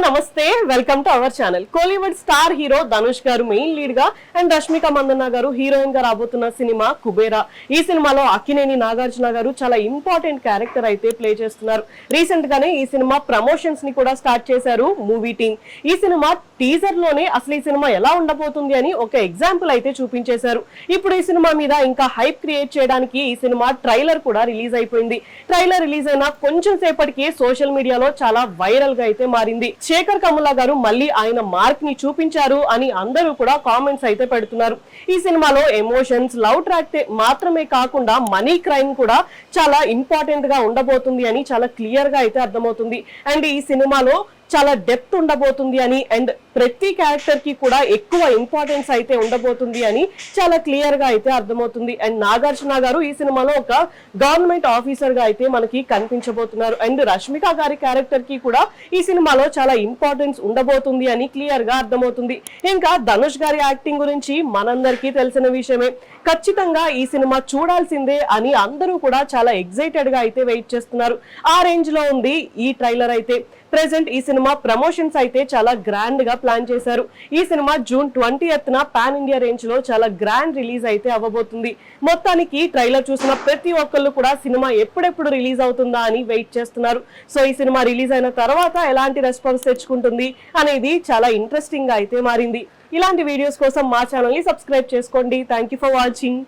నమస్తే, welcome to our channel. Kollywood star hero Dhanush గారు main lead గా అండ్ రష్మిక మందన్న గారు హీరోయిన్ గా రాబోతున్న సినిమా కుబేరా. ఈ సినిమాలో అక్కినేని నాగార్జున గారు చాలా ఇంపార్టెంట్ క్యారెక్టర్ అయితే ప్లే చేస్తున్నారు. రీసెంట్ గానే ఈ సినిమా ప్రమోషన్స్ ని కూడా స్టార్ట్ చేశారు మూవీ టీమ్. ఈ సినిమా టీజర్ లోనే అసలు ఈ సినిమా ఎలా ఉండబోతుంది అని ఒక ఎగ్జాంపుల్ అయితే చూపించేశారు. ఇప్పుడు ఈ సినిమా మీద ఇంకా హైప్ క్రియేట్ చేయడానికి ఈ సినిమా ట్రైలర్ కూడా రిలీజ్ అయిపోయింది. ట్రైలర్ రిలీజ్ అయిన కొంచెం సేపటికి సోషల్ మీడియాలో చాలా వైరల్ గా అయితే మారింది. శేఖర్ కమ్ముల గారు మళ్ళీ ఆయన మార్క్ ని చూపించారు అని అందరూ కూడా కామెంట్స్ అయితే పెడుతున్నారు. ఈ సినిమాలో ఎమోషన్స్, లవ్ ట్రాక్ మాత్రమే కాకుండా మనీ క్రైమ్ కూడా చాలా ఇంపార్టెంట్ గా ఉండబోతుంది అని చాలా క్లియర్ గా అయితే అర్థమవుతుంది. అండ్ ఈ సినిమాలో చాలా డెప్త్ ఉండబోతుంది అని అండ్ ప్రతి క్యారెక్టర్ కి కూడా ఎక్కువ ఇంపార్టెన్స్ అయితే ఉండబోతుంది అని చాలా క్లియర్ గా అయితే అర్థమవుతుంది. అండ్ నాగార్జున గారు ఈ సినిమాలో ఒక గవర్నమెంట్ ఆఫీసర్ గా అయితే మనకి కనిపించబోతున్నారు. అండ్ రష్మిక గారి క్యారెక్టర్ కి కూడా ఈ సినిమాలో చాలా ఇంపార్టెన్స్ ఉండబోతుంది అని క్లియర్ గా అర్థమవుతుంది. ఇంకా ధనుష్ గారి యాక్టింగ్ గురించి మనందరికీ తెలిసిన విషయమే. ఖచ్చితంగా ఈ సినిమా చూడాల్సిందే అని అందరూ కూడా చాలా ఎక్సైటెడ్ గా అయితే వెయిట్ చేస్తున్నారు. ఆ రేంజ్ లో ఉంది ఈ ట్రైలర్ అయితే. ప్రెసెంట్ ఈ సినిమా ప్రమోషన్స్ అయితే చాలా గ్రాండ్ గా ప్లాన్ చేశారు. ఈ cinema June 20th pan India range లో చాలా గ్రాండ్ రిలీజ్ అయితే అవ్వబోతుంది. మొత్తానికి ట్రైలర్ చూసిన ప్రతి ఒక్కళ్ళు కూడా సినిమా ఎప్పుడెప్పుడు రిలీజ్ అవుతుందా అని వెయిట్ చేస్తున్నారు. సో ఈ సినిమా రిలీజ్ అయిన తర్వాత ఎలాంటి రెస్పాన్స్ తెచ్చుకుంటుంది అనేది చాలా ఇంట్రెస్టింగ్ గా అయితే మారింది. ఇలాంటి వీడియోస్ కోసం మా ఛానల్ ని సబ్స్క్రైబ్ చేసుకోండి. Thank you for watching.